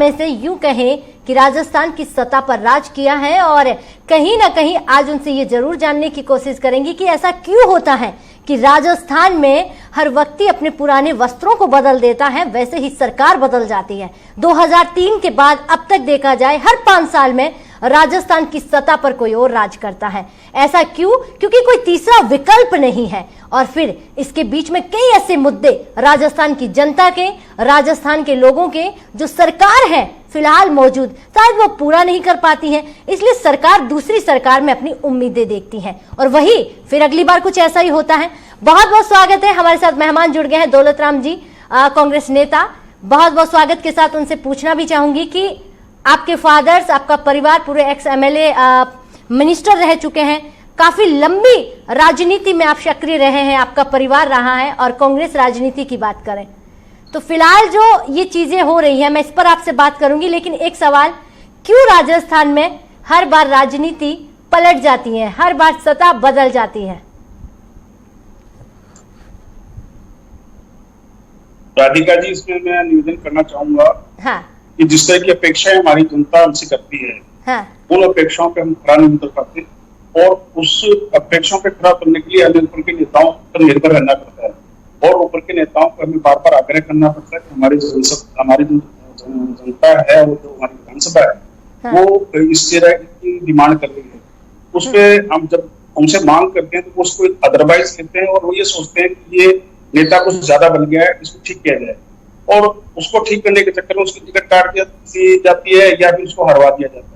में से यूं कहें कि राजस्थान की सत्ता पर राज किया है, और कहीं ना कहीं आज उनसे ये जरूर जानने की कोशिश करेंगे कि ऐसा क्यों होता है कि राजस्थान में हर व्यक्ति अपने पुराने वस्त्रों को बदल देता है, वैसे ही सरकार बदल जाती है। 2003 के बाद अब तक देखा जाए हर 5 साल में राजस्थान की सत्ता पर कोई और राज करता है। ऐसा क्यों? क्योंकि कोई तीसरा विकल्प नहीं है। और फिर इसके बीच में कई ऐसे मुद्दे राजस्थान की जनता के, राजस्थान के लोगों के, जो सरकार है फिलहाल मौजूद, शायद वो पूरा नहीं कर पाती है, इसलिए सरकार दूसरी सरकार में अपनी उम्मीदें देखती है और वही फिर अगली बार कुछ ऐसा ही होता है। बहुत बहुत स्वागत है, हमारे साथ मेहमान जुड़ गए हैं दौलत राम जी, कांग्रेस नेता। बहुत बहुत स्वागत के साथ उनसे पूछना भी चाहूंगी कि आपके फादर्स, आपका परिवार पूरे एक्स एमएलए मिनिस्टर रह चुके हैं, काफी लंबी राजनीति में आप सक्रिय रहे हैं, आपका परिवार रहा है, और कांग्रेस राजनीति की बात करें तो फिलहाल जो ये चीजें हो रही हैं, मैं इस पर आपसे बात करूंगी, लेकिन एक सवाल, क्यों राजस्थान में हर बार राजनीति पलट जाती है, हर बार सत्ता बदल जाती है? राधिका जी, इसमें मैं निवेदन करना चाहूंगा कि जिस तरह की अपेक्षाएं हमारी जनता हमसे करती है, उन अपेक्षाओं पे हम खरा नहीं उतर पाते, और उस अपेक्षाओं पे खरा उतरने के लिए हमें ऊपर के नेताओं पर निर्भर रहना पड़ता है, और ऊपर के नेताओं को हमें बार बार आग्रह करना पड़ता है कि हमारी जो जनता है, वो जो हमारी विधानसभा है, वो इस तरह की डिमांड कर रही है। उस पर हम जब उनसे मांग करते हैं तो वो उसको अदरवाइज लेते हैं, और वो ये सोचते हैं कि ये नेता कुछ ज्यादा बन गया है, इसको ठीक किया जाए, और उसको ठीक करने के चक्कर में उसकी टिकट काट दी जाती है या फिर उसको हरवा दिया जाता है।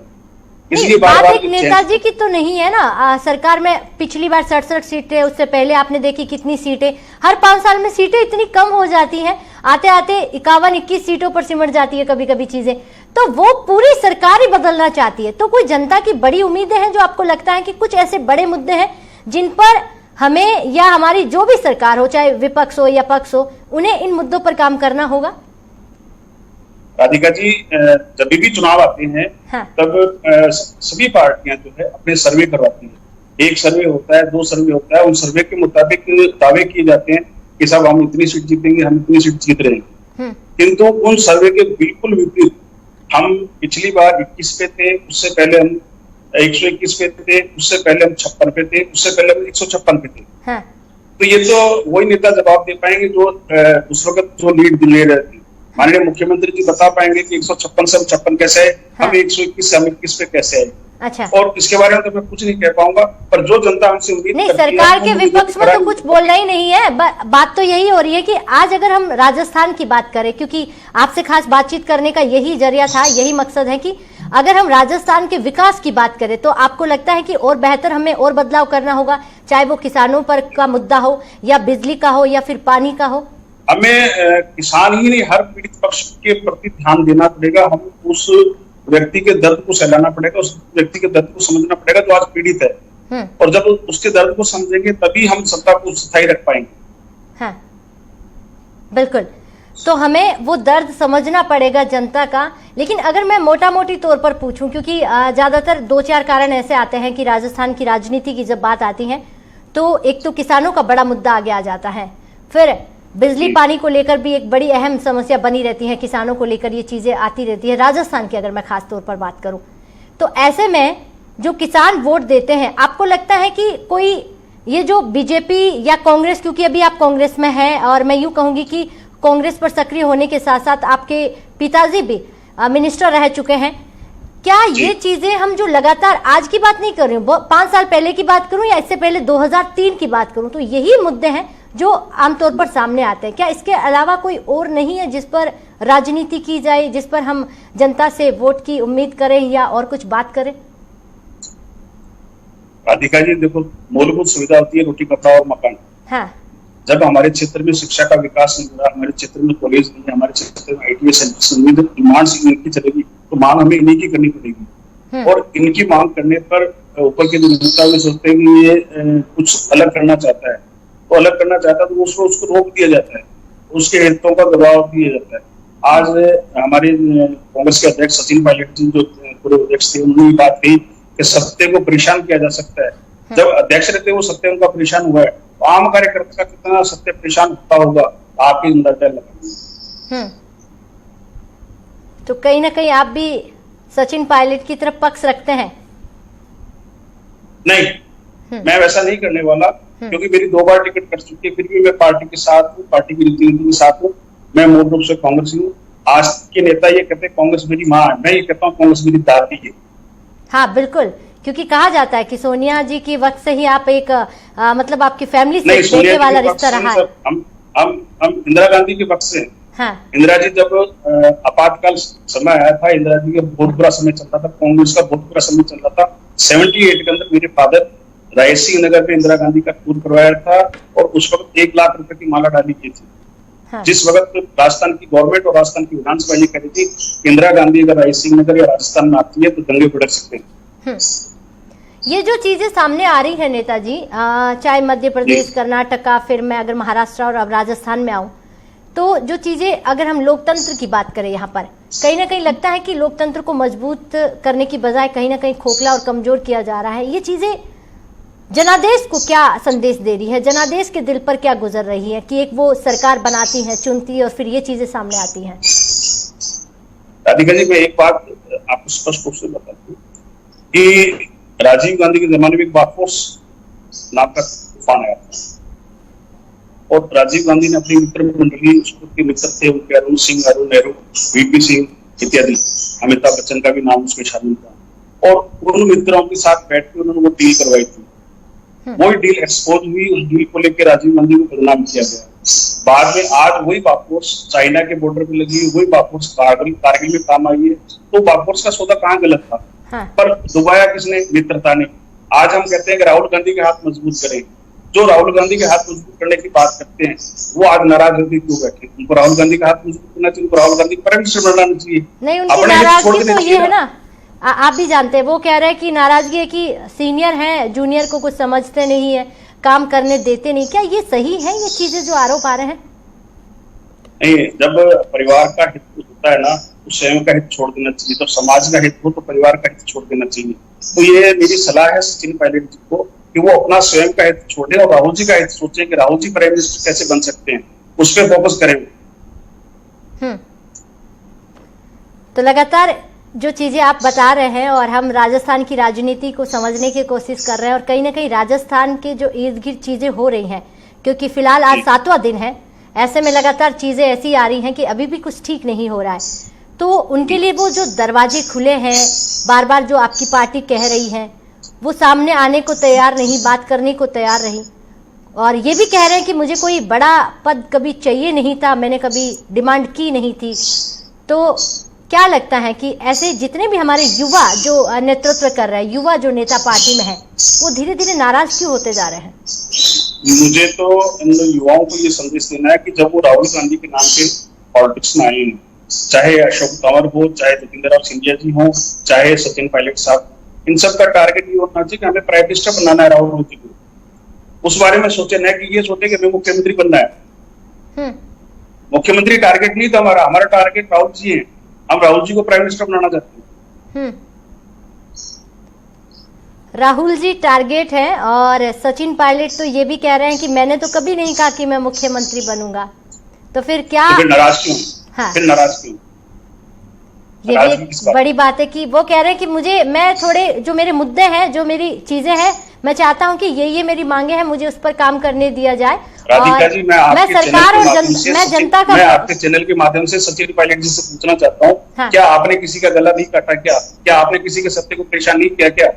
इसलिए बात एक नेताजी की तो नहीं है ना, सरकार में पिछली बार 67 सीटें, उससे पहले आपने देखी कितनी सीटें, हर 5 साल में सीटें इतनी कम हो जाती हैं, आते आते 51-21 सीटों पर सिमट जाती है कभी कभी चीजें, तो वो पूरी सरकार ही बदलना चाहती है। तो कोई जनता की बड़ी उम्मीदें हैं जो आपको लगता है कि कुछ ऐसे बड़े मुद्दे हैं जिन पर हमें या हमारी जो भी सरकार हो, चाहे विपक्ष हो या पक्ष हो, उन्हें इन मुद्दों पर काम करना होगा? राधिका जी, जब भी चुनाव आते हैं तब सभी पार्टियां जो है अपने सर्वे करवाती हैं। एक सर्वे होता है, 2 सर्वे होता है, उन सर्वे के मुताबिक दावे किए जाते हैं कि साहब हम इतनी सीट जीतेंगे, हम इतनी सीट जीत रहे हैं। किंतु उन सर्वे के बिल्कुल विपरीत, हम पिछली बार 21 पे थे, उससे पहले हम 121 पे थे, उससे पहले हम 56 पे थे, उससे पहले हम 156 पे थे। तो ये तो वही नेता जवाब दे पाएंगे जो उस वक्त जो लीड ले रहे थे। माननीय मुख्यमंत्री जी बता पाएंगे कि 156 से हम 56 कैसे है, हम 121 से हम 21 पे कैसे है। अच्छा। और इसके बारे में तो मैं कुछ नहीं कह पाऊंगा, पर जो जनता हमसे उम्मीद नहीं, सरकार के विपक्ष में तो कुछ बोलना ही नहीं है। बात तो यही हो रही है कि आज अगर हम राजस्थान की बात करें, क्योंकि आपसे खास बातचीत करने का यही जरिया था, यही मकसद है कि अगर हम राजस्थान के विकास की बात करें तो आपको लगता है कि और बेहतर हमें और बदलाव करना होगा, चाहे वो किसानों पर का मुद्दा हो या बिजली का हो या फिर पानी का हो? हमें किसान ही नहीं, हर पीड़ित पक्ष के प्रति ध्यान देना पड़ेगा। हम उस व्यक्ति के दर्द को सहलाना पड़ेगा, उस व्यक्ति के दर्द को समझना पड़ेगा जो आज पीड़ित है, और जब उसके दर्द को समझेंगे तभी हम सत्ता को स्थायी रख पाएंगे। हाँ, बिल्कुल। तो हमें वो दर्द समझना पड़ेगा जनता का। लेकिन अगर मैं मोटा मोटी तौर पर पूछूं, क्योंकि ज्यादातर 2-4 कारण ऐसे आते हैं कि राजस्थान की राजनीति की जब बात आती है तो एक तो किसानों का बड़ा मुद्दा आगे आ जाता है, फिर बिजली पानी को लेकर भी एक बड़ी अहम समस्या बनी रहती है, किसानों को लेकर ये चीजें आती रहती है राजस्थान की, अगर मैं खास तौर पर बात करूं तो। ऐसे में जो किसान वोट देते हैं, आपको लगता है कि कोई ये जो बीजेपी या कांग्रेस, क्योंकि अभी आप कांग्रेस में हैं और मैं यूं कहूंगी कि कांग्रेस पर सक्रिय होने के साथ साथ आपके पिताजी भी मिनिस्टर रह चुके हैं, क्या ये चीजें, हम जो लगातार आज की बात नहीं कर रही हूँ, 5 साल पहले की बात करूं या इससे पहले 2003 की बात करूं, तो यही मुद्दे हैं जो आमतौर पर सामने आते हैं? क्या इसके अलावा कोई और नहीं है जिस पर राजनीति की जाए, जिस पर हम जनता से वोट की उम्मीद करें या और कुछ बात करें? राधिका जी, देखो, मूलभूत सुविधा होती है रोटी, कपड़ा और मकान। हाँ। जब हमारे क्षेत्र में शिक्षा का विकास नहीं हो रहा, हमारे क्षेत्र में कॉलेज नहीं है, हमारे क्षेत्र में ITI सेंटर, डिमांड इनकी चलेगी तो मांग हमें इन्हीं की करनी पड़ेगी। और इनकी मांग करने पर ऊपर के जो नेता वे सोचते हैं कि ये कुछ अलग करना चाहता है, तो अलग करना चाहता है तो उसको रोक दिया जाता है, उसके हितों का दबाव दिया जाता है। आज हमारे कांग्रेस के अध्यक्ष सचिन पायलट जी जो पूरे अध्यक्ष थे, उन्होंने बात कही कि सत्य को परेशान किया जा सकता है। जब अध्यक्ष रहते वो सत्य उनका परेशान हुआ है, तो आम कार्यकर्ता का कितना सत्य परेशान होता होगा, आपके अंदर लगा। तो कहीं ना कहीं आप भी सचिन पायलट की तरफ पक्ष रखते हैं? नहीं, मैं वैसा नहीं करने वाला, क्योंकि मेरी 2 बार टिकट कट चुकी है, फिर भी मैं पार्टी के साथ हूँ, पार्टी की रीति नीति के साथ हूँ। मैं मूल रूप से कांग्रेस हूँ। आज के नेता ये कहते हैं कांग्रेस मेरी माँ है, मैं ये कहता हूँ कांग्रेस मेरी दादी है। हाँ बिल्कुल, क्योंकि कहा जाता है कि सोनिया जी की वक्त से ही आप एक मतलब आपकी फैमिली से बेटे वाला रिश्ता रहा है। हम इंदिरा गांधी के वक्त से। हाँ। इंदिरा जी जब आपातकाल समय आया था, इंदिरा जी का बहुत बुरा समय चल रहा था, कांग्रेस का बहुत बुरा समय चल रहा था। 78 के अंदर मेरे फादर राय सिंह नगर में इंदिरा गांधी का टूर करवाया था और उस वक्त 1 लाख रुपए की माला डाली की थी। हाँ। जिस वक्त राजस्थान की गवर्नमेंट और राजस्थान की विधानसभा ये कह रही थी इंदिरा गांधी अगर राय सिंह नगर या राजस्थान में आती है तो दंगे भड़क सकते हैं। ये जो चीजें सामने आ रही है नेताजी, चाहे मध्य प्रदेश, कर्नाटका, फिर मैं अगर महाराष्ट्र और अब राजस्थान में आऊं, तो जो चीजें अगर हम लोकतंत्र की बात करें, यहाँ पर कहीं ना कहीं लगता है कि लोकतंत्र को मजबूत करने की बजाय कहीं ना कहीं खोखला और कमजोर किया जा रहा है। ये चीजें जनादेश को क्या संदेश दे रही है, जनादेश के दिल पर क्या गुजर रही है कि एक वो सरकार बनाती है, चुनती है और फिर ये चीजें सामने आती हैं? राधिका जी, मैं एक बात आपको स्पष्ट रूप से बताती हूँ कि राजीव गांधी के जमाने में एक बाफोर्स नाम का तूफान आया था और राजीव गांधी ने अपनी मित्र मंडली, उसके मित्र थे उनके अरुण सिंह, अरुण नेहरू, वीपी सिंह इत्यादि, अमिताभ बच्चन का भी नाम उसमें शामिल था और उन मित्रों के साथ बैठ के उन्होंने वो डील करवाई थी। वही डील एक्सपोज हुई, उस डील को लेकर राजीव गांधी को बदनाम किया गया। बाद में आज वही बाफोर्स चाइना के बॉर्डर पे लगी है, वही बाफोर्स कारगिल में काम आई है। तो बाफोर्स का सौदा कहाँ गलत था? हाँ। पर दुबाया किसने? मित्रता ने। आज हम कहते हैं कि राहुल गांधी के हाथ मजबूत करें। जो राहुल गांधी के हाथ मजबूत करने की बात करते हैं वो आज नाराज होकर क्यों बैठे? उनको राहुल गांधी का हाथ मजबूत करना चाहिए, उनको राहुल गांधी प्राइम मिनिस्टर बनाना चाहिए। नहीं, उनकी नाराजगी तो ये है ना, आप भी जानते हैं, वो कह रहे हैं कि नाराजगी है कि सीनियर हैं, जूनियर को कुछ समझते नहीं है, काम करने देते नहीं। क्या ये सही है, ये चीजें जो आरोप आ रहे हैं? नहीं, जब परिवार का हित होता है ना तो स्वयं का हित छोड़ देना चाहिए। तो समाज का हित हो तो परिवार का हित छोड़ देना चाहिए। तो ये मेरी सलाह है सचिन पायलट जी को कि वो अपना स्वयं का हित छोड़े और राहुल जी का हित सोचें कि राहुल जी प्राइम मिनिस्टर कैसे बन सकते हैं, उस पर फोकस करें। तो लगातार जो चीजें आप बता रहे हैं और हम राजस्थान की राजनीति को समझने की कोशिश कर रहे हैं और कहीं ना कहीं राजस्थान के जो इर्द गिर्द चीजें हो रही हैं, क्योंकि फिलहाल आज 7वां दिन है, ऐसे में लगातार चीजें ऐसी आ रही हैं कि अभी भी कुछ ठीक नहीं हो रहा है। तो उनके लिए वो जो दरवाजे खुले हैं, बार बार जो आपकी पार्टी कह रही है, वो सामने आने को तैयार नहीं, बात करने को तैयार रही और ये भी कह रहे हैं कि मुझे कोई बड़ा पद कभी चाहिए नहीं था, मैंने कभी डिमांड की नहीं थी। तो क्या लगता है कि ऐसे जितने भी हमारे युवा जो नेतृत्व कर रहे हैं, युवा जो नेता पार्टी में है, वो धीरे धीरे नाराज क्यों होते जा रहे हैं? मुझे तो इन युवाओं को ये संदेश देना है कि जब वो राहुल गांधी के नाम पे पॉलिटिक्स में आए हैं, चाहे अशोक तंवर हो, चाहे जतिंदर राव सिंधिया जी हो, चाहे सचिन पायलट साहब, इन सब का टारगेट ये होना चाहिए कि हमें प्राइम मिनिस्टर बनाना है राहुल गांधी को। उस बारे में सोचे न कि ये सोचे कि हमें मुख्यमंत्री बनना है। मुख्यमंत्री टारगेट नहीं था हमारा टारगेट राहुल जी है। हम राहुल जी को प्राइम मिनिस्टर बनाना चाहते हैं। राहुल जी टारगेट है और सचिन पायलट तो ये भी कह रहे हैं कि मैंने तो कभी नहीं कहा कि मैं मुख्यमंत्री बनूंगा। तो फिर क्या, तो फिर नाराज क्यों? हाँ, फिर नाराज क्यों? ये भी बड़ी बात है कि वो कह रहे हैं कि मैं थोड़े जो मेरे मुद्दे हैं, जो मेरी चीजें हैं, मैं चाहता हूं कि ये मेरी मांगे हैं, मुझे उस पर काम करने दिया जाए। राधिका जी, मैं सरकार और जनता का, मैं आपके चैनल के माध्यम से सचिन पायलट जी से पूछना चाहता हूँ, हाँ, क्या आपने किसी का गला नहीं काटा? क्या आपने किसी के सत्य को परेशान नहीं किया? क्या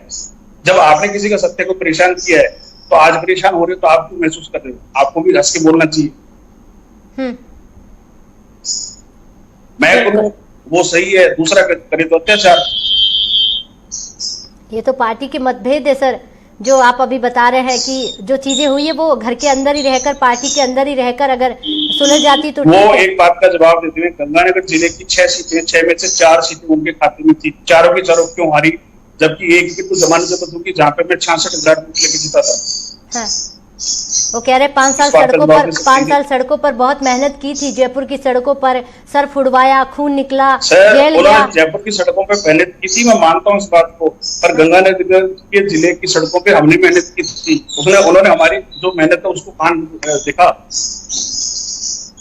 जब आपने किसी का सत्य को परेशान किया है तो आज परेशान हो रहे हो तो आप क्यों महसूस कर रहे हो? आपको भी हंस के बोलना चाहिए। मैं करूं वो सही है, दूसरा करे तो अत्याचार। ये तो पार्टी के मतभेद है सर, जो आप अभी बता रहे हैं कि जो चीजें हुई है वो घर के अंदर ही रहकर, पार्टी के अंदर ही रहकर अगर सुलझ जाती तो वो एक बात का जवाब देते हुए, गंगानगर जिले की 6 सीटें, 6 में से 4 सीटें उनके खाते में थी, चारों की चारों क्यों हारी? जबकि एक की तो जमानत जब्त होगी जहाँ पे मैं 66,000 वोट लेके जीता था। हाँ। वो कह रहे 5 साल सड़कों पर बहुत मेहनत की थी, जयपुर की सड़कों पर सर फुड़वाया, खून निकला, जेल गया। जयपुर की सड़कों पे मेहनत की थी, मैं मानता हूँ इस बात को, पर गंगानगर के जिले की सड़कों पे हमने मेहनत की थी। उन्होंने हमारी जो मेहनत है उसको कान दिखा।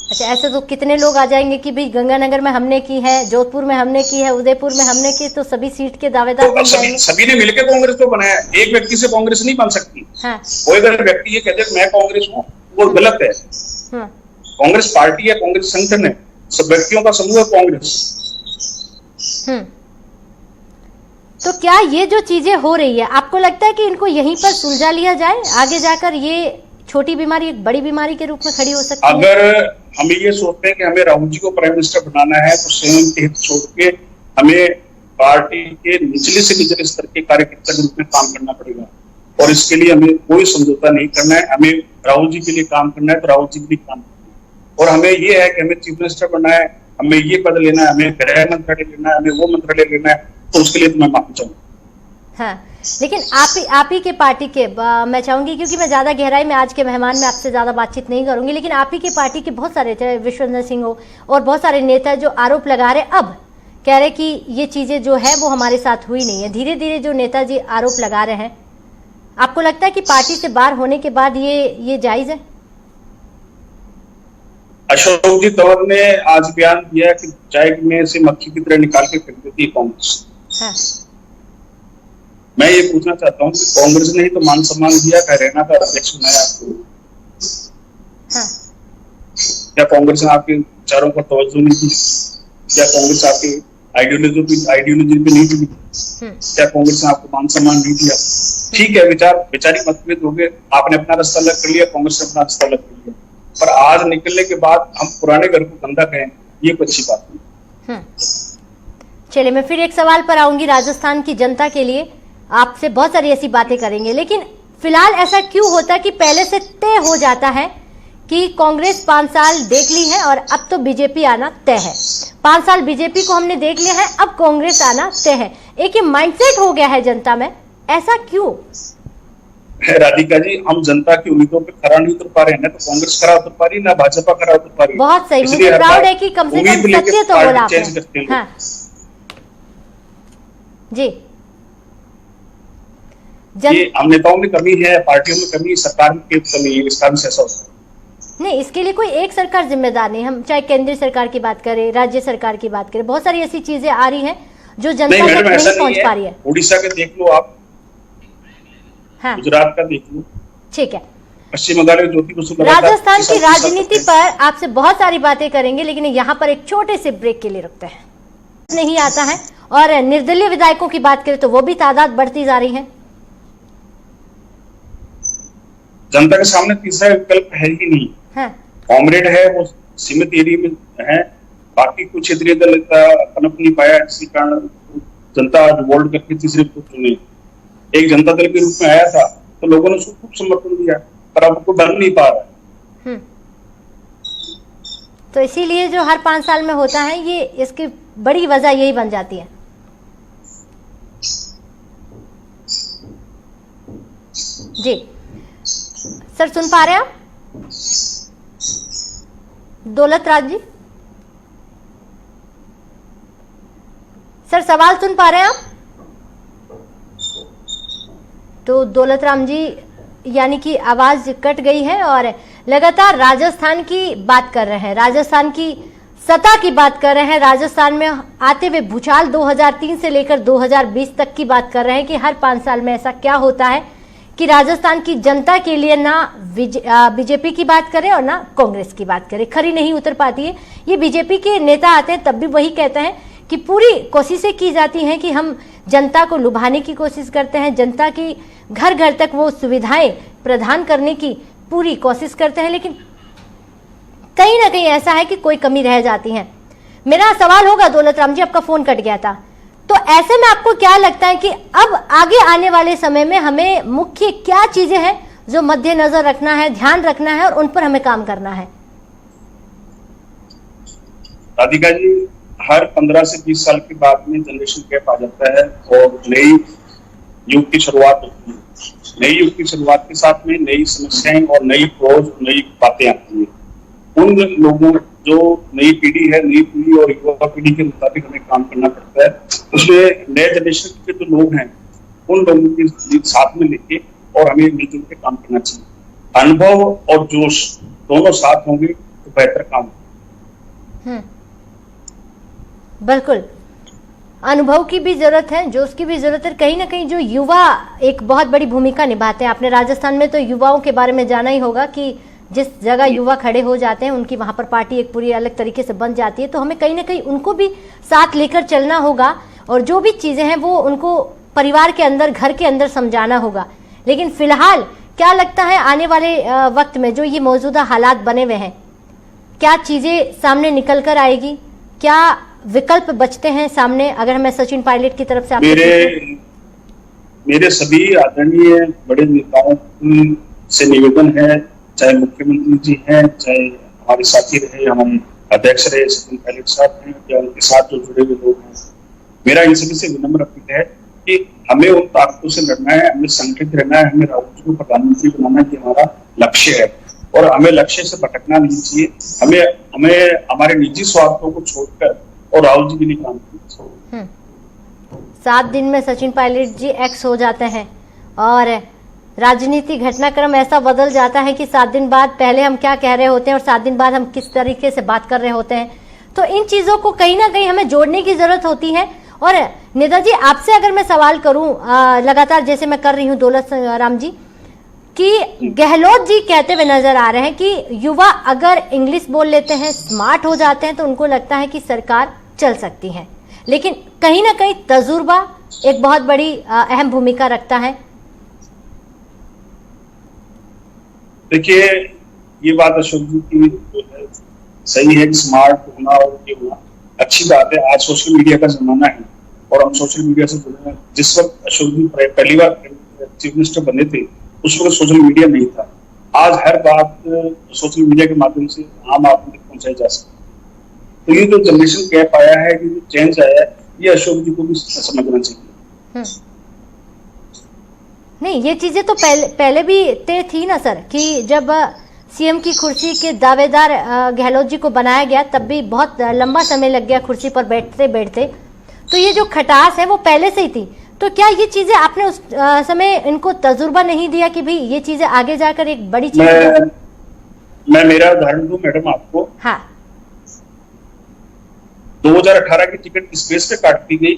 अच्छा, ऐसे तो कितने लोग आ जाएंगे कि भाई गंगानगर में हमने की है, जोधपुर में हमने की है, उदयपुर में हमने की, तो सभी सीट के दावेदार बन जाएंगे। सभी ने मिलकर कांग्रेस को बनाया, एक व्यक्ति से कांग्रेस नहीं बन सकती। हाँ। कोई अगर व्यक्ति ये कहते मैं कांग्रेस हूँ, वो गलत है। हाँ। कांग्रेस पार्टी है, कांग्रेस संगठन है, सब व्यक्तियों का समूह है कांग्रेस। तो क्या ये जो चीजें हो रही है, आपको लगता है कि इनको यहीं पर सुलझा लिया जाए, आगे जाकर ये छोटी बीमारी एक बड़ी बीमारी के रूप में खड़ी हो सकती है? अगर हम ये सोचते हैं कि हमें राहुल जी को प्राइम मिनिस्टर बनाना है, तो स्वयं के हित छोड़ के हमें पार्टी के निचले से निचले स्तर के कार्यकर्ता के रूप में काम करना पड़ेगा, और इसके लिए हमें कोई समझौता नहीं करना है। हमें राहुल जी के लिए काम करना है तो राहुल जी के लिए काम करना है, और हमें ये है कि हमें चीफ मिनिस्टर बनना है, हमें ये पद लेना है, हमें गृह मंत्रालय लेना है, हमें वो मंत्रालय लेना है, तो उसके लिए तो मैं माफी चाहूंगा। हाँ, लेकिन आप ही के पार्टी के मैं चाहूंगी, क्योंकि मैं ज्यादा गहराई में आज के मेहमान में आपसे ज्यादा बातचीत नहीं करूंगी, लेकिन आप ही के पार्टी के बहुत सारे, चाहे विश्वेंद्र सिंह हो और बहुत सारे नेता जो आरोप लगा रहे, अब कह रहे कि ये चीजें जो है वो हमारे साथ हुई नहीं है। धीरे धीरे जो नेताजी आरोप लगा रहे हैं, आपको लगता है कि पार्टी से बाहर होने के बाद ये जायज है? अशोक जी तंवर ने आज बयान दिया कि चाय में से मक्खी की तरह निकाल के फेंक देती है कांग्रेस। हाँ। मैं ये पूछना चाहता हूँ कि कांग्रेस ने ही तो मान सम्मान दिया, हरियाणा का अध्यक्ष बनाया आपको। हाँ। क्या कांग्रेस ने आपके विचारों पर तवज्जो नहीं दी? क्या कांग्रेस आपके आइडियोलॉजी पे नहीं दी? क्या कांग्रेस ने आपको मान सम्मान नहीं दिया? ठीक है, विचारी मतभेद हो गए, आपने अपना रास्ता अलग कर लिया, कांग्रेस ने अपना रास्ता अलग कर लिया, पर आज निकलने के बाद हम पुराने घर को गंदा कहें, ये कोई अच्छी बात नहीं। चलिए, मैं फिर एक सवाल पर आऊंगी राजस्थान की जनता के लिए, आपसे बहुत सारी ऐसी बातें करेंगे, लेकिन फिलहाल ऐसा क्यों होता है कि पहले से तय हो जाता है कि कांग्रेस 5 साल देख ली है और अब तो बीजेपी आना तय है, 5 साल बीजेपी को हमने देख लिया है, अब कांग्रेस आना तय है, एक ये माइंडसेट हो गया है जनता में, ऐसा क्यों? राधिका जी, हम जनता की उम्मीदों पे खरा नहीं उतर पा रहे हैं, ना तो कांग्रेस खरा उतर पा रही, ना भाजपा खरा उतर पा रही। बहुत सही, मुझे प्राउड है कि कम से कम सत्य तो बोला आपने। हाँ जी, ये हम नेताओं में कमी है, पार्टियों में कमी, सरकार में कमी है, इसका भी ऐसा होता है। नहीं, इसके लिए कोई एक सरकार जिम्मेदार नहीं, हम चाहे केंद्रीय सरकार की बात करें, राज्य सरकार की बात करें, बहुत सारी ऐसी चीजें आ रही हैं जो जनता तक नहीं पहुंच पा रही है। उड़ीसा के देख लो आप, हाँ, गुजरात का देख लो, ठीक है, पश्चिम बंगाल में ज्योति बसु, राजस्थान की राजनीति पर आपसे बहुत सारी बातें करेंगे, लेकिन यहाँ पर एक छोटे से ब्रेक के लिए रुकते हैं। नहीं आता है, और निर्दलीय विधायकों की बात करें तो वो भी तादाद बढ़ती जा रही है। जनता के सामने तीसरा विकल्प है ही नहीं। हाँ। कॉमरेड है वो सीमित एरिया में है, बाकी कुछ क्षेत्रीय दल पनप नहीं पाया, इसी कारण जनता रिवोल्ट करके तीसरे को चुने। एक जनता दल के रूप में आया था तो लोगों ने उसको खूब समर्थन दिया, पर अब उसको बन नहीं पा रहा। तो इसीलिए जो हर 5 साल में होता है, ये इसकी बड़ी वजह यही बन जाती है। जी सर, सुन पा रहे हैं आप? दौलत राज जी, सर सवाल सुन पा रहे हैं आप? तो दौलत राम जी यानी कि आवाज कट गई है, और लगातार राजस्थान की बात कर रहे हैं, राजस्थान की सत्ता की बात कर रहे हैं, राजस्थान में आते हुए भूचाल 2003 से लेकर 2020 तक की बात कर रहे हैं कि हर 5 साल में ऐसा क्या होता है कि राजस्थान की जनता के लिए ना बीजेपी की बात करें और ना कांग्रेस की बात करें, खरी नहीं उतर पाती है। ये बीजेपी के नेता आते हैं तब भी वही कहते हैं कि पूरी कोशिशें की जाती हैं कि हम जनता को लुभाने की कोशिश करते हैं, जनता की घर घर तक वो सुविधाएं प्रदान करने की पूरी कोशिश करते हैं, लेकिन कहीं ना कहीं ऐसा है कि कोई कमी रह जाती है। मेरा सवाल होगा दौलत राम जी, आपका फोन कट गया था, तो ऐसे में आपको क्या लगता है कि अब आगे आने वाले समय में हमें मुख्य क्या चीजें हैं जो मद्देनजर रखना है, ध्यान रखना है और उन पर हमें काम करना है? राधिका जी, हर 15 से 20 साल के बाद में जनरेशन गैप आ जाता है और नई युग की शुरुआत होती है। नई युग की शुरुआत के साथ में नई समस्याएं और नई खोज, नई बातें आती है। उन लोगों, जो नई पीढ़ी है, नई पीढ़ी और युवा पीढ़ी के मुताबिक हमें काम करना पड़ता है। उसमें नए जनरेशन के जो लोग हैं, उन लोगों के साथ में लेके और हमें मिलजुल के काम करना चाहिए। अनुभव और जोश दोनों साथ होंगे तो बेहतर काम होगा। बिल्कुल, अनुभव की भी जरूरत है, जोश की भी जरूरत है। कहीं ना कहीं जो युवा एक बहुत बड़ी भूमिका निभाते हैं। आपने राजस्थान में तो युवाओं के बारे में जाना ही होगा कि जिस जगह युवा खड़े हो जाते हैं उनकी वहां पर पार्टी एक पूरी अलग तरीके से बन जाती है। तो हमें कहीं ना कहीं उनको भी साथ लेकर चलना होगा और जो भी चीजें हैं वो उनको परिवार के अंदर, घर के अंदर समझाना होगा। लेकिन फिलहाल क्या लगता है आने वाले वक्त में जो ये मौजूदा हालात बने हुए हैं, क्या चीजें सामने निकल कर आएगी, क्या विकल्प बचते हैं सामने? अगर मैं सचिन पायलट की तरफ से मेरे सभी आदरणीय बड़े नेताओं से निवेदन है, चाहे मुख्यमंत्री जी हैं, चाहे हमारे साथी रहे, हमारे अध्यक्ष रहे सचिन पायलट साहब हैं, या उनके साथ जो जुड़े हुए लोग हैं, मेरा इन सभी से विनम्र अपील है कि हमें उन ताकतों से लड़ना है, हमें संगठित रहना है, हमें राहुल जी को प्रधानमंत्री बनाना की हमारा लक्ष्य है और हमें लक्ष्य से भटकना नहीं चाहिए। हमें हमारे निजी स्वार्थों को छोड़कर और राहुल जी के लिए काम करना। 7 दिन में सचिन पायलट जी एक्स हो जाते हैं और राजनीति घटनाक्रम ऐसा बदल जाता है कि 7 दिन बाद पहले हम क्या कह रहे होते हैं और 7 दिन बाद हम किस तरीके से बात कर रहे होते हैं। तो इन चीजों को कहीं ना कहीं हमें जोड़ने की जरूरत होती है। और नेताजी, आपसे अगर मैं सवाल करूं लगातार जैसे मैं कर रही हूं दौलत राम जी, कि गहलोत जी कहते हुए नजर आ रहे हैं कि युवा अगर इंग्लिश बोल लेते हैं, स्मार्ट हो जाते हैं तो उनको लगता है कि सरकार चल सकती है। लेकिन कहीं ना कहीं तजुर्बा एक बहुत बड़ी अहम भूमिका रखता है। देखिए, ये बात अशोक जी की जो है सही है कि स्मार्ट होना और ये होना अच्छी बात है। आज सोशल मीडिया का जमाना है और हम सोशल मीडिया से जुड़े हैं। जिस वक्त अशोक जी पहली बार चीफ मिनिस्टर बने थे उस वक्त सोशल मीडिया नहीं था। आज हर बात सोशल मीडिया के माध्यम से आम आदमी तक पहुंचाई जा सकती है। तो ये जो जनरेशन गैप आया है, कि जो चेंज आया है, ये अशोक जी को भी समझना चाहिए। नहीं, ये चीजें तो पहले भी तय थी ना सर, कि जब सीएम की कुर्सी के दावेदार गहलोत जी को बनाया गया तब भी बहुत लंबा समय लग गया कुर्सी पर बैठते बैठते। तो ये जो खटास है वो पहले से ही थी। तो क्या ये चीजें आपने उस समय इनको तजुर्बा नहीं दिया कि भाई ये चीजें आगे जाकर एक बड़ी चीज? मैं मेरा उदाहरण दूं मैडम आपको। हाँ। 2018 की टिकट इस बेस पे काट दी गई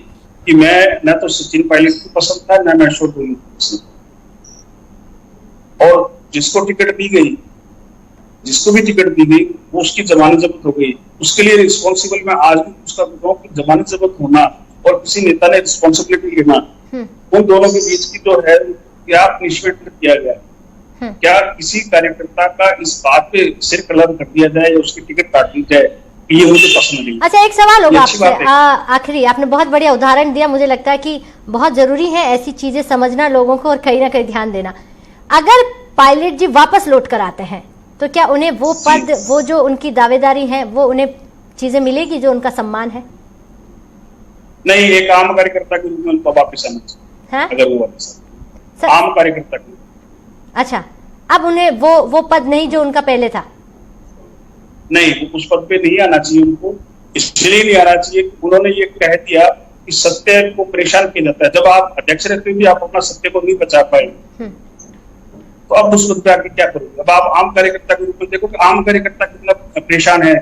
कि मैं न तो सचिन पायलट को पसंद था, न मैं अशोक को पसंद। और जिसको टिकट दी गई, जिसको भी टिकट दी गई, वो उसकी जमानत जब्त हो गई। उसके लिए रिस्पॉन्सिबल मैं आज भी उसका बताऊं कि जमानत जब्त होना और किसी नेता ने रिस्पॉन्सिबिलिटी लेना, उन दोनों के बीच की जो है क्या पनिशमेंट किया गया। क्या किसी कार्यकर्ता का इस बात पे सिर कलर कर दिया जाए या उसकी टिकट काट दी जाए, ये मुझे पसंद नहीं। अच्छा, एक सवाल होगा आपसे आखिरी। आपने बहुत बढ़िया उदाहरण दिया, मुझे लगता है कि बहुत जरूरी है ऐसी चीजें समझना लोगों को और कहीं ना कहीं ध्यान देना। अगर पायलट जी वापस लौट कर आते हैं तो क्या उन्हें वो पद, वो जो उनकी दावेदारी है, वो उन्हें चीजें मिलेगी जो उनका सम्मान है? नहीं, एक आम कार्यकर्ता के रूप में उनको वापस आना चाहिए। अगर वो वापस आम कार्यकर्ता के। अच्छा, अब उन्हें वो पद नहीं जो उनका पहले था? नहीं, उस पद पे नहीं आना चाहिए उनको। इसलिए नहीं आना चाहिए, उन्होंने ये कह दिया कि सत्य को परेशान किया जाता है। जब आप अध्यक्ष रहते भी आप अपना सत्य को नहीं बचा पाए तो अब उस पद पे आके क्या करोगे? अब आप आम कार्यकर्ता के रूप में देखो कि आम कार्यकर्ता कितना परेशान है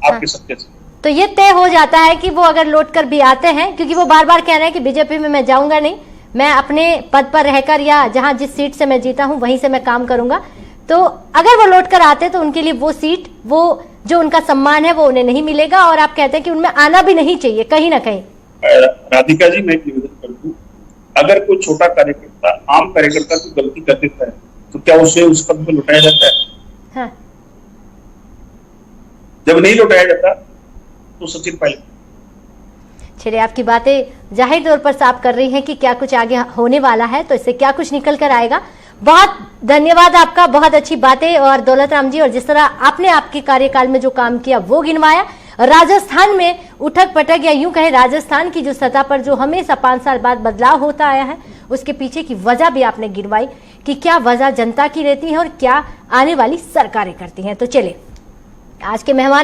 आपके सत्य से। तो ये तय हो जाता है कि वो अगर लौट कर भी आते हैं, क्योंकि वो बार बार कह रहे हैं कि बीजेपी में मैं जाऊंगा नहीं, मैं अपने पद पर रहकर या जहां जिस सीट से मैं जीता हूं वहीं से मैं काम करूंगा। तो अगर वो लौट कर आते तो उनके लिए वो सीट, वो जो उनका सम्मान है वो उन्हें नहीं मिलेगा और आप कहते हैं कि उनमें आना भी नहीं चाहिए कहीं ना कहीं। राधिका जी, मैं एक निवेदन कर दूं, अगर कोई छोटा कार्यकर्ता आम कार्यकर्ता की गलती कर देता है तो क्या उसे उस पद पर लौटाया जाता है? हाँ। जब नहीं लौटाया जाता तो सचिन पायलट। चलिए, आपकी बातें जाहिर तौर पर साफ कर रही हैं कि क्या कुछ आगे होने वाला है, तो इससे क्या कुछ निकल कर आएगा। बहुत धन्यवाद आपका, बहुत अच्छी बातें। और दौलत राम जी, और जिस तरह आपने आपके कार्यकाल में जो काम किया वो गिनवाया। राजस्थान में उठक पटक, या यूं कहें राजस्थान की जो सतह पर जो हमेशा 5 साल बाद बदलाव होता आया है, उसके पीछे की वजह भी आपने गिनवाई कि क्या वजह जनता की रहती है और क्या आने वाली सरकारें करती हैं। तो चलिए, आज के मेहमान